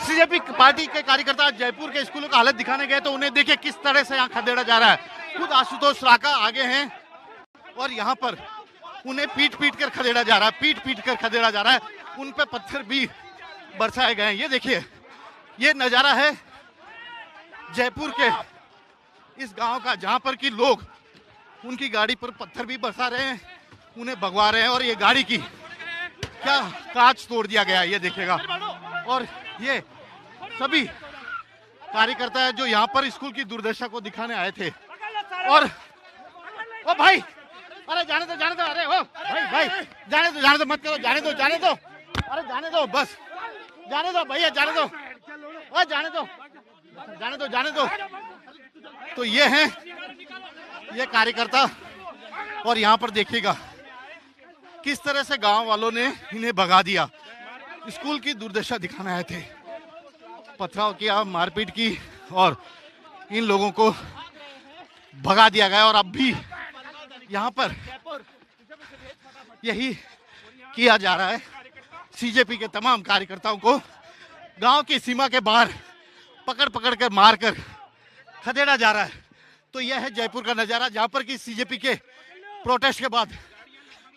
CJP party के कार्यकर्ता जयपुर के स्कूलों का हालत दिखाने गए तो उन्हें देखिए किस तरह से यहाँ खदेड़ा जा रहा है। खुद आशुतोष राका आगे हैं और यहाँ पर उन्हें पीट पीट कर खदेड़ा जा रहा है, पीट पीट कर खदेड़ा जा रहा है। उन पे पत्थर भी बरसाए गए हैं। ये देखिए, ये नजारा है जयपुर के इस गांव का, जहां पर कि लोग उनकी गाड़ी पर पत्थर भी बरसा रहे हैं, उन्हें भगवा रहे हैं और ये गाड़ी की क्या कांच तोड़ दिया गया है, ये देखिएगा। और ये सभी कार्यकर्ता है जो यहाँ पर स्कूल की दुर्दशा को दिखाने आए थे। और ओ भाई, अरे जाने दो, अरे ओ भाई जाने दो, मत करो, जाने दो, अरे जाने दो, बस जाने दो भैया, जाने दो, ओ जाने दो। तो ये हैं ये कार्यकर्ता और यहाँ पर देखिएगा किस तरह से गांव वालों ने इन्हें भगा दिया। स्कूल की दुर्दशा दिखाने आए थे, पथराव किया, मारपीट की और इन लोगों को भगा दिया गया। और अब भी यहाँ पर यही किया जा रहा है। सीजेपी के तमाम कार्यकर्ताओं को गांव की सीमा के बाहर पकड़ कर मार कर खदेड़ा जा रहा है। तो यह है जयपुर का नजारा, जहां पर कि सीजेपी के प्रोटेस्ट के बाद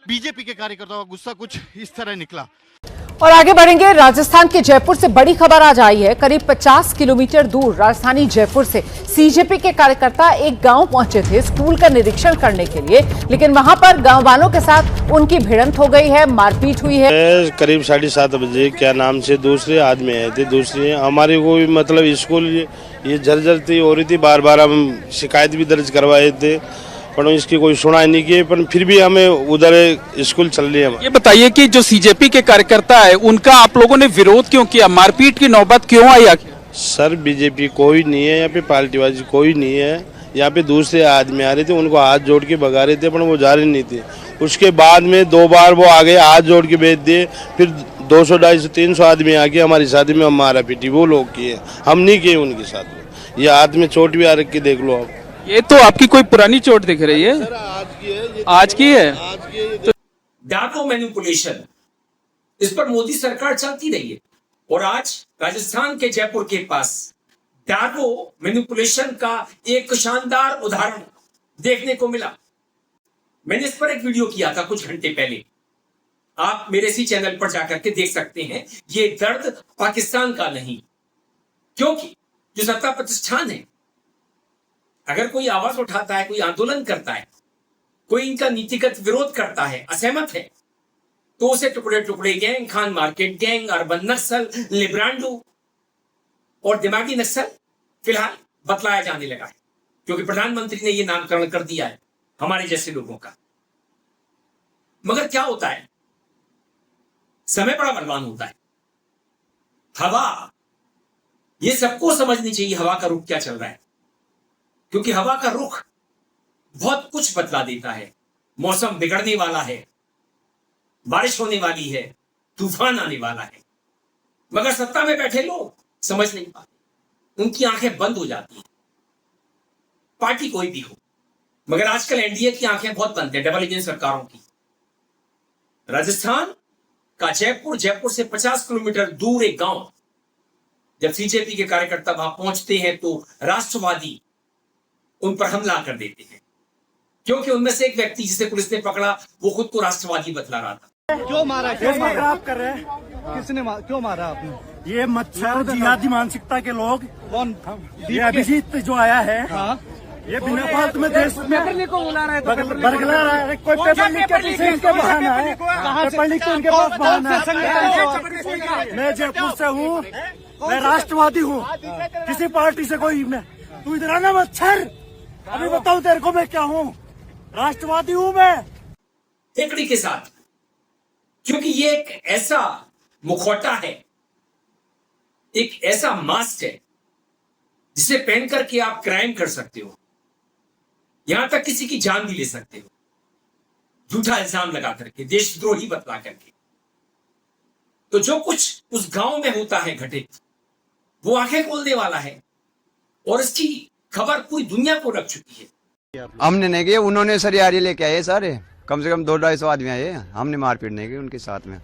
बीजेपी के कार्यकर्ताओं का गुस्सा कुछ इस तरह निकला। और आगे बढ़ेंगे, राजस्थान के जयपुर से बड़ी खबर आज आई है। करीब 50 किलोमीटर दूर राजधानी जयपुर से सीजेपी के कार्यकर्ता एक गांव पहुंचे थे स्कूल का निरीक्षण करने के लिए, लेकिन वहां पर गांव वालों के साथ उनकी भिड़ंत हो गई है, मारपीट हुई है। करीब 7:30 बजे क्या नाम से दूसरे आदमी आए थे, दूसरे हमारे को भी मतलब स्कूल ये जर्जर हो रही थी, बार हम शिकायत भी दर्ज करवाए थे पर इसकी कोई सुनाई नहीं की, पर फिर भी हमें उधर स्कूल चल रही है। ये बताइए कि जो सीजेपी के कार्यकर्ता है उनका आप लोगों ने विरोध क्यों किया, मारपीट की नौबत क्यों आई? सर बीजेपी कोई नहीं है यहाँ पे, पार्टीबाजी कोई नहीं है यहाँ पे। दूसरे आदमी आ रहे थे, उनको हाथ जोड़ के भगा रहे थे पर वो जा रहे नहीं थे। उसके बाद में 2 बार वो आ गए, हाथ जोड़ के भेज दिए। फिर 200, 250, 300 आदमी आके हमारी शादी में मारा पीटी वो लोग किए, हम नहीं किए उनके साथ में। ये हाथ में चोट भी आ रखी देख लो आप। ये तो आपकी कोई पुरानी चोट दिख रही है। सर आज की है, आज की है। तो डाको मैनिपुलेशन, इस पर मोदी सरकार चलती रही है और आज राजस्थान के जयपुर के पास डाको मैनिपुलेशन का एक शानदार उदाहरण देखने को मिला। मैंने इस पर एक वीडियो किया था कुछ घंटे पहले, आप मेरे इसी चैनल पर जाकर के देख सकते हैं। ये दर्द पाकिस्तान का नहीं, क्योंकि जो सत्ता प्रतिष्ठान है, अगर कोई आवाज उठाता है, कोई आंदोलन करता है, कोई इनका नीतिगत विरोध करता है, असहमत है, तो उसे टुकड़े टुकड़े gang, Khan market gang, urban Naxal, लिब्रांडो और दिमागी नक्सल फिलहाल बतलाया जाने लगा है, क्योंकि प्रधानमंत्री ने यह नामकरण कर दिया है हमारे जैसे लोगों का। मगर क्या होता है, समय बड़ा बलवान होता है। हवा, ये सबको समझनी चाहिए हवा का रुख क्या चल रहा है, क्योंकि हवा का रुख बहुत कुछ बतला देता है। मौसम बिगड़ने वाला है, बारिश होने वाली है, तूफान आने वाला है, मगर सत्ता में बैठे लोग समझ नहीं पाते, उनकी आंखें बंद हो जाती हैं। पार्टी कोई भी हो, मगर आजकल एनडीए की आंखें बहुत बंद है डबल इंजन सरकारों की। राजस्थान का जयपुर, जयपुर से 50 किलोमीटर दूर एक गांव, जब सीजेपी के कार्यकर्ता वहां पहुंचते हैं तो राष्ट्रवादी उन पर हमला कर देते हैं, क्योंकि उनमें से एक व्यक्ति जिसे पुलिस ने पकड़ा वो खुद को राष्ट्रवादी बतला रहा था। क्यों मारा आप कर रहे हैं? किसने क्यों मारा आपने? ये मच्छर जिहादी मानसिकता के लोग। कौन? ये अभिजीत जो आया है, हाँ? ये बिना फालतू में देश में को बुला रहा है, बरगला रहा है। कोई पेपर लीक के पीछे इनके बहाना है, पेपर लीक के इनके पास बहाना है। मैं जयपुर से हूँ, मैं राष्ट्रवादी हूँ, किसी पार्टी से कोई मैं। तू इधर आना मच्छर, अभी बताऊं तेरे को मैं क्या हूँ, राष्ट्रवादी हूँ मैं। एकड़ी के साथ, क्योंकि ये एक ऐसा मुखौटा है, एक ऐसा मास्क है जिसे पहन करके आप क्राइम कर सकते हो, यहां तक किसी की जान भी ले सकते हो, झूठा इल्जाम लगा करके, देशद्रोही बतला करके। तो जो कुछ उस गांव में होता है घटित, वो आंखें खोलने वाला है और इसकी खबर पूरी दुनिया को रख चुकी है। हमने नहीं किया, उन्होंने सरियारी लेके आए सारे, कम से कम 200-250 आदमी आए, हमने मारपीट नहीं की उनके साथ में।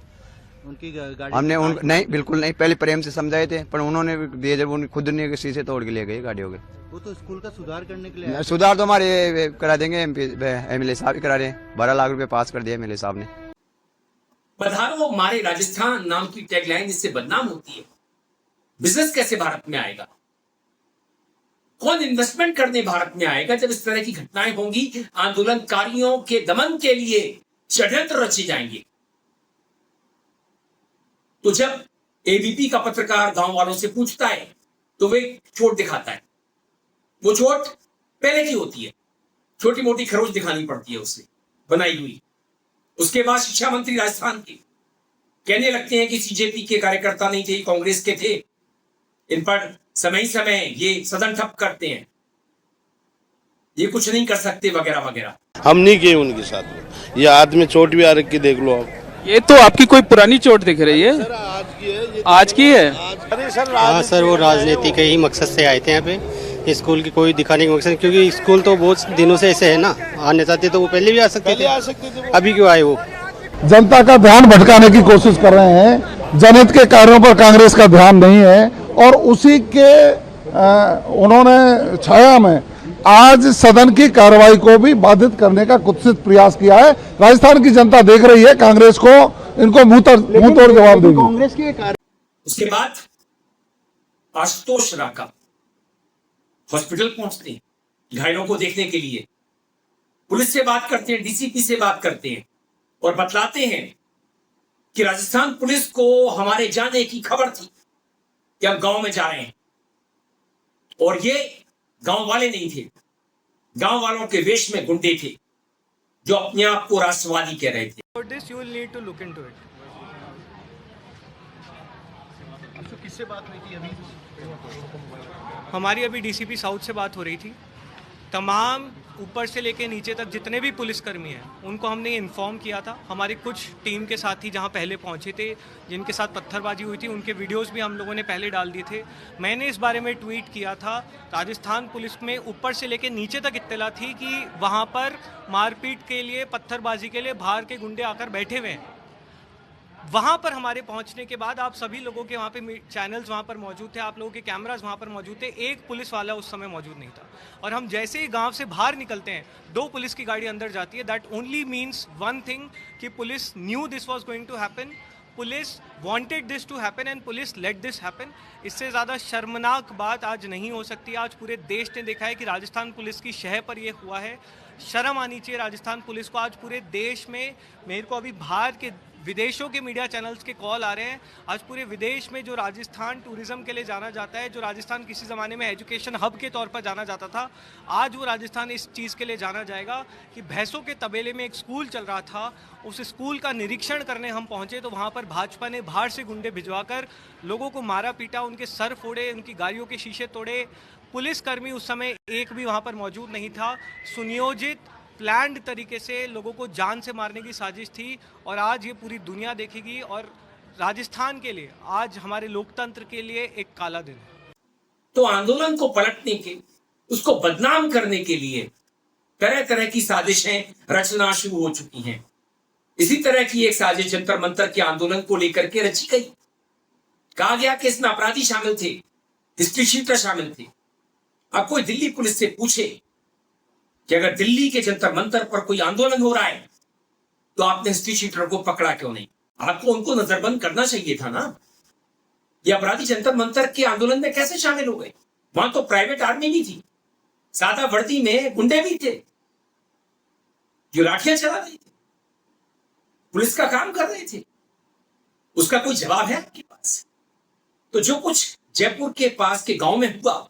उनकी गाड़ी हमने उन नहीं, बिल्कुल नहीं, पहले प्रेम से समझाए थे, पर उन्होंने दिए जब उन खुद ने शीशे तोड़ के ले गए गाड़ियों के। वो तो स्कूल का सुधार करने के लिए आए थे। सुधार तो हमारे करा देंगे, एमएलए साहब ही करा रहे हैं। 12 लाख रुपए पास कर दिया एमएलए साहब ने। पधारो हमारे राजस्थान नाम की टैगलाइन इससे बदनाम होती है। बिजनेस कैसे भारत में आएगा? कौन इन्वेस्टमेंट करने भारत में आएगा जब इस तरह की घटनाएं होंगी? आंदोलनकारियों के दमन के लिए षड्यंत्र रचे जाएंगे। तो जब एबीपी का पत्रकार गांव वालों से पूछता है तो वे चोट दिखाता है। वो चोट पहले की होती है, छोटी मोटी खरोच दिखानी पड़ती है उससे बनाई हुई। उसके बाद शिक्षा मंत्री राजस्थान के कहने लगते हैं कि सीजेपी के कार्यकर्ता नहीं थे, कांग्रेस के थे, इन पर समय समय ये सदन ठप करते हैं, ये कुछ नहीं कर सकते वगैरह वगैरह। हम नहीं किए उनके साथ में। ये हाथ में चोट भी आ रखी, देख लो आप। ये तो आपकी कोई पुरानी चोट दिख रही है। सर आज की है ये, आज की है? अरे सर हाँ सर, वो राजनीति के ही मकसद से आए थे यहाँ पे। स्कूल की कोई दिखाने के मकसद, क्योंकि स्कूल तो बहुत दिनों से ऐसे है ना, आने चाहते तो वो पहले भी आ सकते थे, अभी क्यों आए वो? जनता का ध्यान भटकाने की कोशिश कर रहे हैं। जनहित के कार्यों पर कांग्रेस का ध्यान नहीं है और उसी के उन्होंने छाया में आज सदन की कार्रवाई को भी बाधित करने का कुत्सित प्रयास किया है। राजस्थान की जनता देख रही है, कांग्रेस को इनको मुंह तोड़ जवाब देगी। कांग्रेस की उसके बाद आशुतोष राका हॉस्पिटल पहुंचते हैं घायलों को देखने के लिए, पुलिस से बात करते हैं, डीसीपी से बात करते हैं और बतलाते हैं कि राजस्थान पुलिस को हमारे जाने की खबर थी कि हम गांव में जा रहे हैं। और ये गांव वाले नहीं थे, गांव वालों के वेश में गुंडे थे जो अपने आप को राष्ट्रवादी कह रहे थे। किससे बात हुई थी अभी? हमारी अभी डीसीपी साउथ से बात हो रही थी। तमाम ऊपर से लेके नीचे तक जितने भी पुलिसकर्मी हैं उनको हमने इन्फॉर्म किया था। हमारे कुछ टीम के साथी जहां पहले पहुंचे थे, जिनके साथ पत्थरबाजी हुई थी, उनके वीडियोस भी हम लोगों ने पहले डाल दिए थे। मैंने इस बारे में ट्वीट किया था। राजस्थान पुलिस में ऊपर से लेके नीचे तक इत्तला थी कि वहां पर मारपीट के लिए, पत्थरबाजी के लिए बाहर के गुंडे आकर बैठे हुए हैं। वहाँ पर हमारे पहुँचने के बाद आप सभी लोगों के वहाँ पे चैनल्स वहाँ पर मौजूद थे, आप लोगों के कैमरास वहाँ पर मौजूद थे, एक पुलिस वाला उस समय मौजूद नहीं था। और हम जैसे ही गांव से बाहर निकलते हैं, 2 पुलिस की गाड़ी अंदर जाती है। That only means one thing कि police knew this was going to happen, police wanted this to happen and police let this happen. इससे ज़्यादा शर्मनाक बात आज नहीं हो सकती। आज पूरे देश ने देखा है कि राजस्थान पुलिस की शह पर यह हुआ है। शर्म आनी चाहिए राजस्थान पुलिस को। आज पूरे देश में, मेरे को अभी बाहर के विदेशों के मीडिया चैनल्स के कॉल आ रहे हैं। आज पूरे विदेश में जो राजस्थान टूरिज्म के लिए जाना जाता है, जो राजस्थान किसी ज़माने में एजुकेशन हब के तौर पर जाना जाता था, आज वो राजस्थान इस चीज़ के लिए जाना जाएगा कि भैंसों के तबेले में एक स्कूल चल रहा था, उस स्कूल का निरीक्षण करने हम पहुंचे तो वहाँ पर भाजपा ने बाहर से गुंडे भिजवाकर लोगों को मारा पीटा, उनके सर फोड़े, उनकी गाड़ियों के शीशे तोड़े। पुलिसकर्मी उस समय एक भी वहाँ पर मौजूद नहीं था। सुनियोजित प्लान्ड तरीके से लोगों को जान से मारने की साजिश थी। और आज ये पूरी दुनिया देखेगी और राजस्थान के लिए, आज हमारे लोकतंत्र के लिए एक काला दिन है। तो आंदोलन को पलटने के, उसको बदनाम करने के लिए तरह तरह की साजिशें रचना शुरू हो चुकी हैं। इसी तरह की एक साजिश जंतर मंतर के आंदोलन को लेकर के रची गई। कहा गया कि इसमें अपराधी शामिल थे, हिस्ट्री शीटर शामिल थे। अब कोई दिल्ली पुलिस से पूछे कि अगर दिल्ली के जंतर मंतर पर कोई आंदोलन हो रहा है तो आपने हिस्ट्री शीटर को पकड़ा क्यों नहीं? आपको उनको नजरबंद करना चाहिए था ना। ये अपराधी जंतर मंतर के आंदोलन में कैसे शामिल हो गए? वहां तो प्राइवेट आर्मी भी थी, सादा वर्दी में गुंडे भी थे जो लाठियां चला रहे थे, पुलिस का काम कर रहे थे। उसका कोई जवाब है आपके पास? तो जो कुछ जयपुर के पास के गांव में हुआ,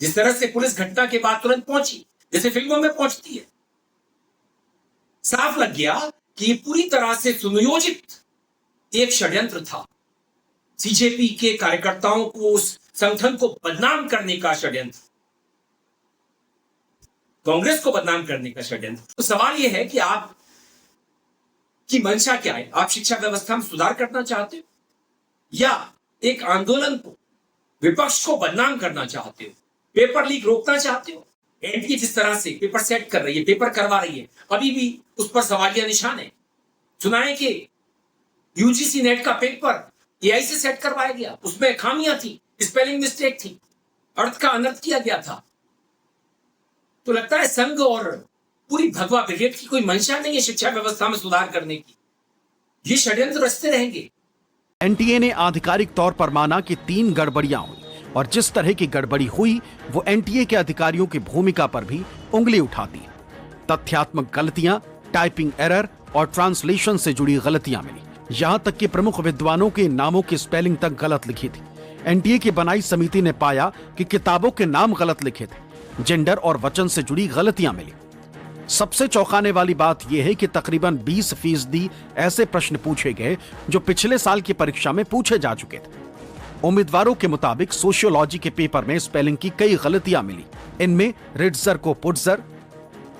जिस तरह से पुलिस घटना के बाद तुरंत पहुंची, जैसे फिल्मों में पहुंचती है, साफ लग गया कि पूरी तरह से सुनियोजित एक षड्यंत्र था। सीजेपी के कार्यकर्ताओं को, उस संगठन को बदनाम करने का षड्यंत्र, कांग्रेस को बदनाम करने का षड्यंत्र। तो सवाल यह है कि आप की मंशा क्या है? आप शिक्षा व्यवस्था में सुधार करना चाहते हो या एक आंदोलन को, विपक्ष को बदनाम करना चाहते हो? पेपर लीक रोकना चाहते हो? एनटीए जिस तरह से पेपर सेट कर रही है, पेपर करवा रही है, अभी भी उस पर सवालिया निशान है। सुनाए कि यूजीसी नेट का पेपर एआई से सेट करवाया गया, उसमें खामियां थी, स्पेलिंग मिस्टेक थी, अर्थ का अनर्थ किया गया था। तो लगता है संघ और पूरी भगवा ब्रिगेड की कोई मंशा नहीं है शिक्षा व्यवस्था में सुधार करने की। ये षड्यंत्र रचते रहेंगे। एनटीए ने आधिकारिक तौर पर माना कि 3 गड़बड़ियां हुई और जिस तरह की गड़बड़ी हुई वो एनटीए के अधिकारियों की भूमिका पर भी उंगली उठाती है। तथ्यात्मक गलतियां, टाइपिंग एरर और ट्रांसलेशन से जुड़ी गलतियां मिली। यहां तक कि प्रमुख विद्वानों के नामों की स्पेलिंग तक गलत लिखी थी। एनटीए की बनाई समिति ने पाया कि किताबों के नाम गलत लिखे थे। जेंडर और वचन से जुड़ी गलतियां मिली। सबसे चौंकाने वाली बात यह है कि तकरीबन 20% ऐसे प्रश्न पूछे गए जो पिछले साल की परीक्षा में पूछे जा चुके थे। उम्मीदवारों के मुताबिक सोशियोलॉजी के पेपर में स्पेलिंग की कई गलतियां मिली। इनमें रिट्जर को पुट्जर,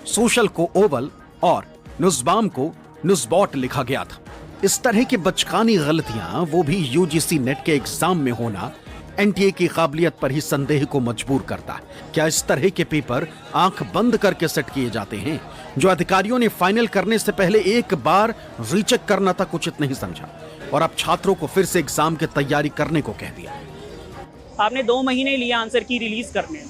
सोशल को ओवल और नुस्बाम को नुस्बॉट लिखा गया था। इस तरह की बचकानी गलतियां, वो भी यूजीसी नेट के एग्जाम में होना, एनटीए की काबिलियत पर ही संदेह को मजबूर करता है। क्या इस तरह के पेपर आंख बंद करके सेट किए जाते हैं, जो अधिकारियों ने फाइनल करने से पहले एक बार रीचेक करना तक उचित नहीं समझा और अब छात्रों को फिर से एग्जाम की तैयारी करने को कह दिया? आपने 2 महीने लिया आंसर की रिलीज करने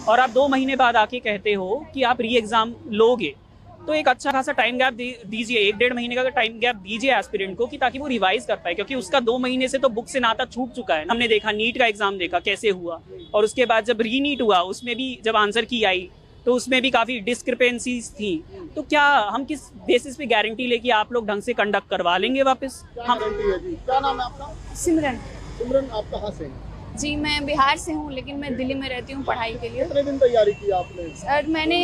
और आप 2 महीने बाद आके कहते हो कि आप री एग्जाम लोगे, तो एक अच्छा खासा टाइम गैप दीजिए, 1-1.5 महीने का टाइम गैप दीजिए एस्पिरेंट को कि ताकि वो रिवाइज कर पाए, क्योंकि उसका 2 महीने से तो बुक से नाता छूट चुका है। हमने देखा नीट का एग्जाम देखा कैसे हुआ, और उसके बाद जब री नीट हुआ उसमें भी जब आंसर की आई तो उसमें भी काफ़ी डिस्क्रिपेंसीज थी। तो क्या हम किस बेसिस पे गारंटी ले कि आप लोग ढंग से कंडक्ट करवा लेंगे वापस? क्या नाम है आपका? सिमरन। सिमरन, आप कहाँ से हैं? जी मैं बिहार से हूँ, लेकिन मैं दिल्ली में रहती हूँ पढ़ाई के लिए। कितने दिन तैयारी की आपने? सर मैंने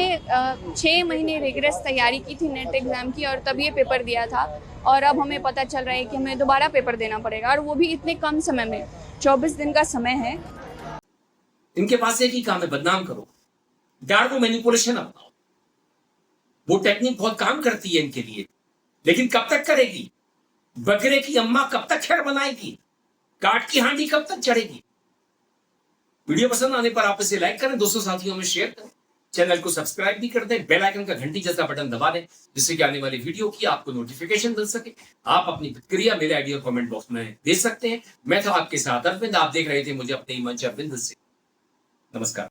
6 महीने रिग्रेस तैयारी की थी नेट एग्जाम की, और तब ये पेपर दिया था। और अब हमें पता चल रहा है कि हमें दोबारा पेपर देना पड़ेगा, और वो भी इतने कम समय में। 24 दिन का समय है। इनके पास एक ही काम है, बदनाम करो, डार्को मैनिपुलेशन अपनाओ। वो टेक्निक बहुत काम करती है इनके लिए, लेकिन कब तक करेगी? बकरे की अम्मा कब तक खैर बनाएगी? काट की हांडी कब तक चढ़ेगी? वीडियो पसंद आने पर आप इसे लाइक करें, दोस्तों साथियों में शेयर करें, चैनल को सब्सक्राइब भी कर दें, बेल आइकन का घंटी जैसा बटन दबा दें, जिससे कि आने वाली वीडियो की आपको नोटिफिकेशन मिल सके। आप अपनी प्रतिक्रिया मेरे आईडी और कमेंट बॉक्स में दे सकते हैं। मैं था आपके साथ अरविंद, आप देख रहे थे मुझे अपने मंच अरविंद से। नमस्कार।